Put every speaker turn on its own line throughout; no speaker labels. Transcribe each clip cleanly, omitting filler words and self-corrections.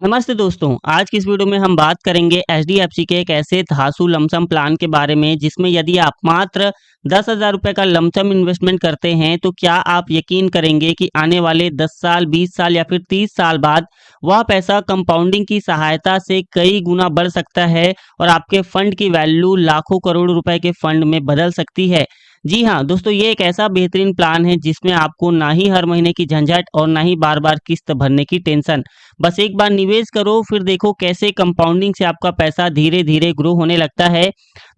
नमस्ते दोस्तों, आज की इस वीडियो में हम बात करेंगे एचडीएफसी के एक ऐसे धांसू लमसम प्लान के बारे में जिसमें यदि आप मात्र 10,000 रुपए का लमसम इन्वेस्टमेंट करते हैं तो क्या आप यकीन करेंगे कि आने वाले 10 साल, 20 साल या फिर 30 साल बाद वह पैसा कंपाउंडिंग की सहायता से कई गुना बढ़ सकता है और आपके फंड की वैल्यू लाखों करोड़ रुपए के फंड में बदल सकती है। जी हाँ दोस्तों, ये एक ऐसा बेहतरीन प्लान है जिसमें आपको ना ही हर महीने की झंझट और ना ही बार-बार किस्त भरने की टेंशन। बस एक बार निवेश करो फिर देखो कैसे कंपाउंडिंग से आपका पैसा धीरे-धीरे ग्रो होने लगता है।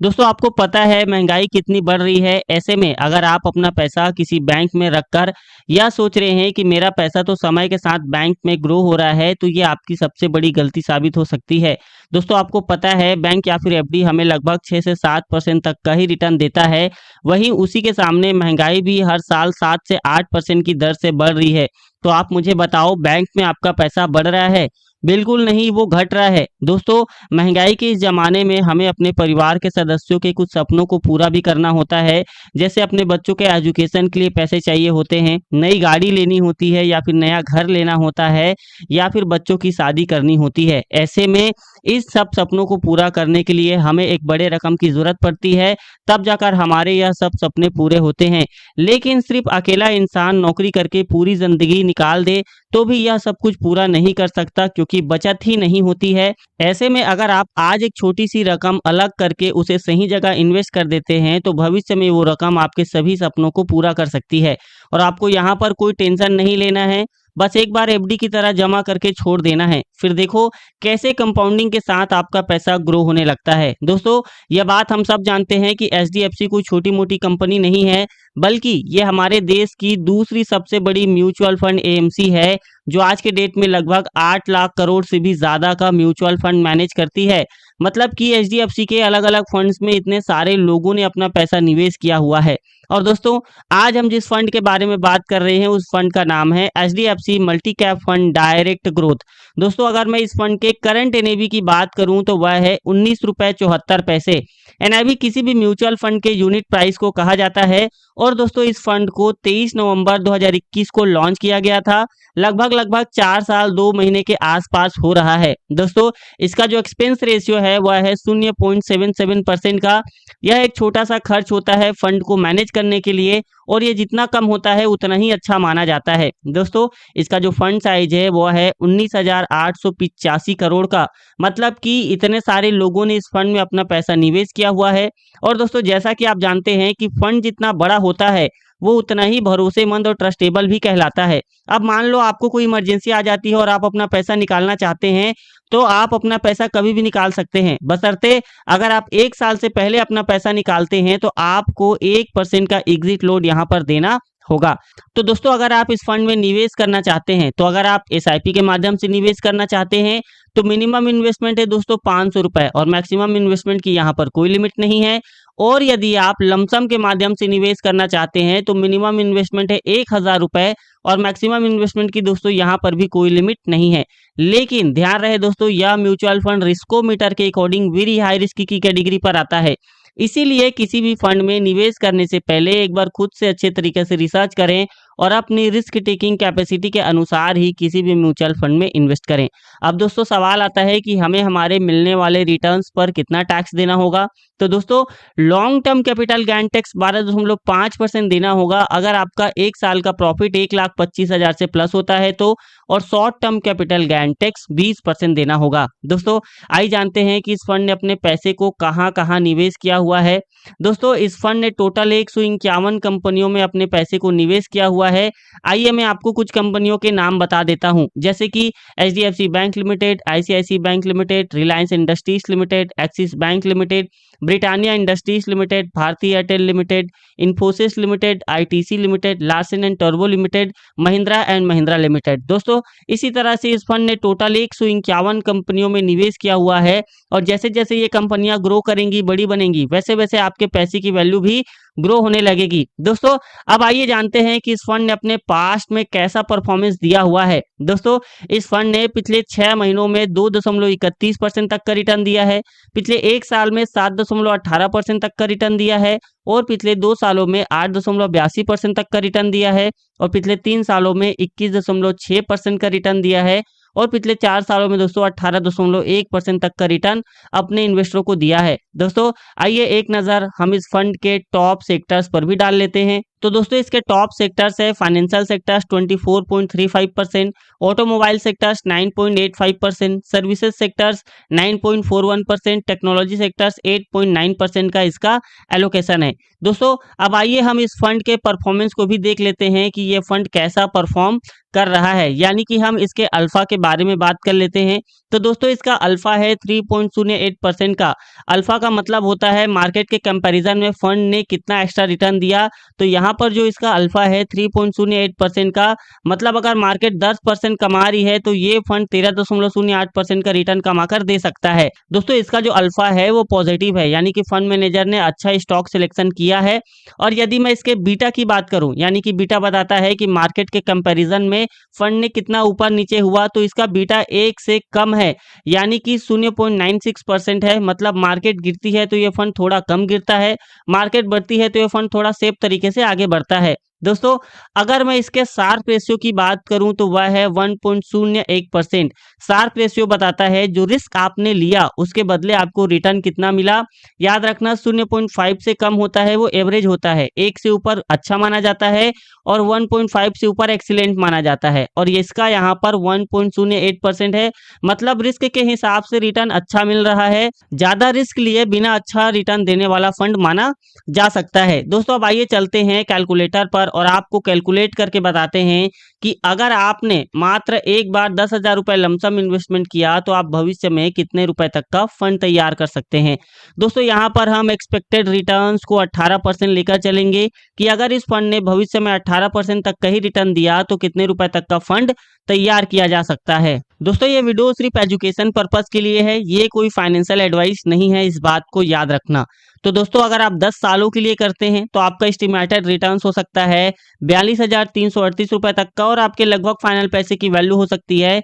दोस्तों आपको पता है महंगाई कितनी बढ़ रही है, ऐसे में अगर आप अपना पैसा किसी बैंक में रखकर या सोच रहे हैं कि मेरा पैसा तो समय के साथ बैंक में ग्रो हो रहा है, तो ये आपकी सबसे बड़ी गलती साबित हो सकती है। दोस्तों आपको पता है बैंक या फिर एफडी हमें लगभग 6 से 7% तक का ही रिटर्न देता है। वहीं उसी के सामने महंगाई भी हर साल 7 से 8% की दर से बढ़ रही है। तो आप मुझे बताओ, बैंक में आपका पैसा बढ़ रहा है? बिल्कुल नहीं, वो घट रहा है। दोस्तों महंगाई के इस ज़माने में हमें अपने परिवार के सदस्यों के कुछ सपनों को पूरा भी करना होता है। जैसे अपने बच्चों के एजुकेशन के लिए पैसे चाहिए होते हैं, नई गाड़ी लेनी होती है या फिर नया घर लेना होता है या फिर बच्चों की शादी करनी होती है। ऐसे में इस सब सपनों को पूरा करने के लिए हमें एक बड़े रकम की ज़रूरत पड़ती है, तब जाकर हमारे यह सब सपने पूरे होते हैं। लेकिन सिर्फ अकेला इंसान नौकरी करके पूरी ज़िंदगी निकाल दे तो भी यह सब कुछ पूरा नहीं कर सकता, क्योंकि बचत ही नहीं होती है। ऐसे में अगर आप आज एक छोटी सी रकम अलग करके उसे सही जगह इन्वेस्ट कर देते हैं तो भविष्य में वो रकम आपके सभी सपनों को पूरा कर सकती है। और आपको यहाँ पर कोई टेंशन नहीं लेना है, बस एक बार एफडी की तरह जमा करके छोड़ देना है। फिर देखो कैसे कंपाउंडिंग के साथ आपका पैसा ग्रो होने लगता है। दोस्तों यह बात हम सब जानते हैं कि एचडीएफसी कोई छोटी मोटी कंपनी नहीं है, बल्कि ये हमारे देश की दूसरी सबसे बड़ी म्यूचुअल फंड एएमसी है, जो आज के डेट में लगभग 8 लाख करोड़ से भी ज़्यादा का म्यूचुअल फंड मैनेज करती है। मतलब कि एचडीएफसी के अलग-अलग फंड्स में इतने सारे लोगों ने अपना पैसा निवेश किया हुआ है। और दोस्तों आज हम जिस फंड के बारे में बात कर रहे हैं उस फंड का नाम है HDFC multi cap fund direct growth. दोस्तों अगर मैं इस फंड के करंट एनएवी की बात करूं तो वह है 19 रुपए 74 पैसे। एनएवी किसी भी म्यूचुअल फंड के यूनिट प्राइस को कहा जाता है। और दोस्तों इस फंड को 23 नवंबर 2021 को लॉन्च किया गया था। लगभग 4 साल 2 महीने के आसपास हो रहा है। दोस्तों इसका जो एक्सपेंस रेशियो है वह है 0.77% का। यह एक छोटा सा खर्च होता है फंड को मैनेज करने के लिए, और ये जितना कम होता है उतना ही अच्छा माना जाता है। दोस्तों इसका जो फंड साइज है वो है 19,885 करोड़ का। मतलब कि इतने सारे लोगों ने इस फंड में अपना पैसा निवेश किया हुआ है। और दोस्तों जैसा कि आप जानते हैं कि फंड जितना बड़ा होता है वो उतना ही भरोसेमंद और ट्रस्टेबल भी कहलाता है। अब मान लो आपको कोई इमरजेंसी आ जाती है और आप अपना पैसा निकालना चाहते हैं, तो आप अपना पैसा कभी भी निकाल सकते हैं, बशर्ते अगर आप 1 साल से पहले अपना पैसा निकालते हैं तो आपको 1% का एग्जिट लोड यहाँ पर देना होगा। तो दोस्तों अगर आप इस फंड में निवेश करना चाहते हैं, तो अगर आप एसआईपी के माध्यम से निवेश करना चाहते हैं तो मिनिमम इन्वेस्टमेंट है दोस्तों 500 रुपए, और मैक्सिमम इन्वेस्टमेंट की यहाँ पर कोई लिमिट नहीं है। और यदि आप लमसम के माध्यम से निवेश करना चाहते हैं तो मिनिमम इन्वेस्टमेंट है 1,000 रुपए, और मैक्सिमम इन्वेस्टमेंट की दोस्तों यहाँ पर भी कोई लिमिट नहीं है। लेकिन ध्यान रहे दोस्तों, यह म्यूचुअल फंड रिस्कोमीटर के अकॉर्डिंग वेरी हाई रिस्क की कैटेगरी पर आता है। इसीलिए किसी भी फंड में निवेश करने से पहले एक बार खुद से अच्छे तरीके से रिसर्च करें और अपनी रिस्क टेकिंग कैपेसिटी के अनुसार ही किसी भी म्यूचुअल फंड में इन्वेस्ट करें। अब दोस्तों सवाल आता है कि हमें हमारे मिलने वाले रिटर्न्स पर कितना टैक्स देना होगा। तो दोस्तों long term capital gain tax 12.5% देना होगा अगर आपका 1 साल का प्रॉफिट 1,25,000 से प्लस होता है तो, और short term capital gain tax 20% देना होगा। दोस्तों आइए जानते हैं कि इस फंड ने अपने पैसे को कहां कहां निवेश किया हुआ है। दोस्तों इस फंड ने टोटल 151 कंपनियों में अपने पैसे को निवेश किया हुआ है। आइए मैं आपको कुछ कंपनियों के नाम बता देता हूं, जैसे कि HDFC bank limited, ICICI bank limited, Reliance industries limited, Axis bank limited, Britannia industries limited, Bharti Airtel limited, Infosys limited, ITC limited, Larsen and टर्बो limited, Mahindra and Mahindra limited. दोस्तों इसी तरह से इस फंड ने टोटल 151 कंपनियों में निवेश किया हुआ है, और जैसे जैसे ये कंपनियां ग्रो करेंगी, बड़ी बनेंगी, वैसे वैसे आपके पैसे की वैल्यू भी ग्रो होने लगेगी। दोस्तों अब आइए जानते हैं कि इस फंड ने अपने पास्ट में कैसा परफॉर्मेंस दिया हुआ है। दोस्तों इस फंड ने पिछले 6 महीनों में 2.31% तक का रिटर्न दिया है, पिछले 1 साल में 7.18% तक का रिटर्न दिया है, और पिछले 2 सालों में 8.82% तक का रिटर्न दिया है, और पिछले 3 सालों में 21.6% का रिटर्न दिया है, और पिछले 4 सालों में दोस्तों 18.1% तक का रिटर्न अपने इन्वेस्टरों को दिया है। दोस्तों आइए एक नज़र हम इस फंड के टॉप सेक्टर्स पर भी डाल लेते हैं। तो दोस्तों इसके टॉप सेक्टर्स है financial sectors 24.35%, automobile sectors 9.85%, services sectors 9.41%, technology sectors 8.9% का इसका एलोकेशन है। दोस्तों अब आइए हम इस फंड के परफॉर्मेंस को भी देख लेते हैं कि ये फंड कैसा परफॉर्म कर रहा है, यानी कि हम इसके अल्फा के बारे में बात कर लेते हैं। तो दोस्तों इसका अल्फा है 3.08% का। अल्फा का मतलब होता है मार्केट के कंपैरिजन में फंड ने कितना एक्स्ट्रा रिटर्न दिया। तो यहाँ पर जो इसका अल्फा है 3.08% का, मतलब अगर मार्केट 10% कमा रही है तो ये फंड 13.08% का रिटर्न कमा कर दे सकता है। दोस्तों इसका जो अल्फा है वो पॉजिटिव है, यानी कि फंड मैनेजर ने अच्छा स्टॉक सिलेक्शन किया है। और यदि मैं इसके बीटा की बात करूं, यानी कि बीटा बताता है कि मार्केट के कंपैरिजन में फंड ने कितना ऊपर नीचे हुआ, तो इसका बीटा 1 से कम है, यानी कि 0.96% है। मतलब मार्केट गिरती है तो ये फंड थोड़ा कम गिरता है, मार्केट बढ़ती है तो ये फंड थोड़ा सेफ तरीके से आगे बढ़ता है। दोस्तों अगर मैं इसके शार्प रेशियो की बात करूं तो वह है 1.01%। शार्प रेशियो बताता है जो रिस्क आपने लिया उसके बदले आपको रिटर्न कितना मिला। याद रखना 0.5 से कम होता है वो एवरेज होता है, 1 से ऊपर अच्छा माना जाता है और 1.5 से ऊपर एक्सीलेंट माना जाता है। और इसका यहाँ पर 1.08% है, मतलब रिस्क के हिसाब से रिटर्न अच्छा मिल रहा है। ज्यादा रिस्क लिए बिना अच्छा रिटर्न देने वाला फंड माना जा सकता है। दोस्तों अब आइए चलते हैं कैलकुलेटर पर और आपको कैलकुलेट करके बताते हैं कि अगर आपने मात्र एक बार 10,000 रुपए लमसम इन्वेस्टमेंट किया तो आप भविष्य में कितने रुपए तक का फंड तैयार कर सकते हैं। दोस्तों यहाँ पर हम एक्सपेक्टेड रिटर्न्स को 18% लेकर चलेंगे कि अगर इस फंड ने भविष्य में 18% तक का ही रिटर्न दिया तो कितने रुपए तक का फंड तैयार किया जा सकता है। दोस्तों ये वीडियो सिर्फ एजुकेशन पर्पस के लिए है, ये कोई फाइनेंशियल एडवाइस नहीं है, इस बात को याद रखना। तो दोस्तों अगर आप 10 सालों के लिए करते हैं तो आपका एस्टिमेटेड रिटर्न हो सकता है 42,338 रुपए तक का, और आपके लगभग फाइनल पैसे की वैल्यू हो सकती है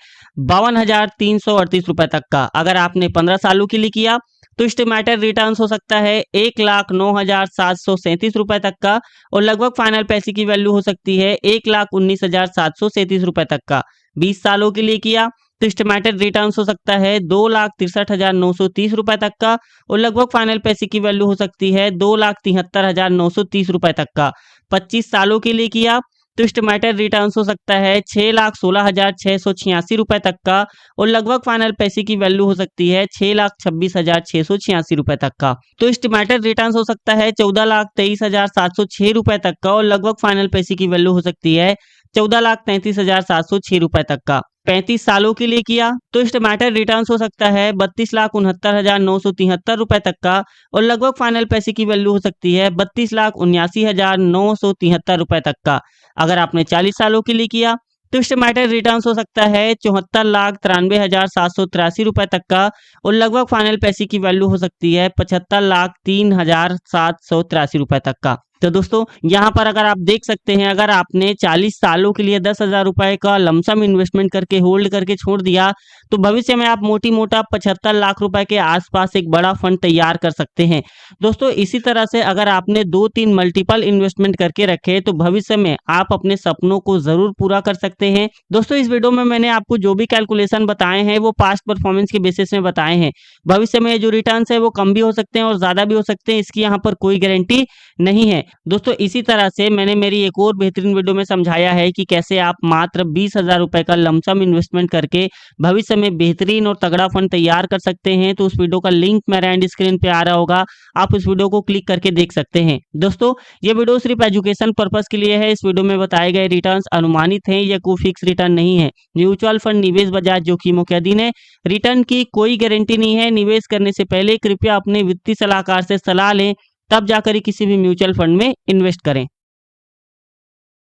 52,338 रुपए तक का। अगर आपने 15 सालों के लिए किया तो एस्टिमेटेड रिटर्न हो सकता है 1,09,737 रुपए तक का, और लगभग फाइनल पैसे की वैल्यू हो सकती है 1,19,737 रुपए तक का। 20 सालों के लिए किया तो एस्टिमेटेड रिटर्न हो सकता है 2,63,930 रुपए तक का, और लगभग फाइनल पैसे की वैल्यू हो सकती है 2,73,930 रुपए तक का। 25 सालों के लिए किया तो एस्टिमेटेड रिटर्न हो सकता है 6,16,686 रुपए तक का, और लगभग फाइनल पैसे की वैल्यू हो सकती है 6,26,686 रुपए तक का। तो एस्टिमेटेड रिटर्न हो सकता है 14,23,706 रुपए तक का, और लगभग फाइनल पैसे की वैल्यू हो सकती है 14,33,706 रुपए तक का। 35 सालों के लिए किया तो एस्टिमेटेड रिटर्न हो सकता है 32,69,973 रुपए तक का, और लगभग फाइनल पैसे की वैल्यू हो सकती है 32,79,973 रुपए तक का। अगर आपने 40 सालों के लिए किया तो एस्टिमेटेड रिटर्न हो सकता है 74,93,783 रुपए तक का, और लगभग फाइनल पैसे की वैल्यू हो सकती है 75,03,783 रुपए तक का। तो दोस्तों यहाँ पर अगर आप देख सकते हैं, अगर आपने 40 सालों के लिए 10,000 रुपए का लमसम इन्वेस्टमेंट करके होल्ड करके छोड़ दिया तो भविष्य में आप मोटी मोटा 75 लाख रुपए के आसपास एक बड़ा फंड तैयार कर सकते हैं। दोस्तों इसी तरह से अगर आपने 2-3 मल्टीपल इन्वेस्टमेंट करके रखे तो भविष्य में आप अपने सपनों को जरूर पूरा कर सकते हैं। दोस्तों इस वीडियो में मैंने आपको जो भी कैलकुलेशन बताए हैं वो पास्ट परफॉर्मेंस के बेसिस में बताए हैं। भविष्य में जो रिटर्न है वो कम भी हो सकते हैं और ज्यादा भी हो सकते हैं, इसकी यहाँ पर कोई गारंटी नहीं है। दोस्तों इसी तरह से मैंने मेरी एक और बेहतरीन वीडियो में समझाया है कि कैसे आप मात्र 20,000 रुपए का लमसम इन्वेस्टमेंट करके भविष्य में बेहतरीन और तगड़ा फंड तैयार कर सकते हैं। तो उस वीडियो का लिंक मेरे एंड स्क्रीन पे आ रहा होगा, आप उस वीडियो को क्लिक करके देख सकते हैं। दोस्तों ये वीडियो सिर्फ एजुकेशन पर्पस के लिए है। इस वीडियो में बताए गए रिटर्न्स अनुमानित हैं, यह कोई फिक्स रिटर्न नहीं है। म्यूचुअल फंड निवेश बाजार जोखिमों के अधीन है, रिटर्न की कोई गारंटी नहीं है। निवेश करने से पहले कृपया अपने वित्तीय सलाहकार से सलाह लें, तब जाकर ही किसी भी म्यूचुअल फंड में इन्वेस्ट करें।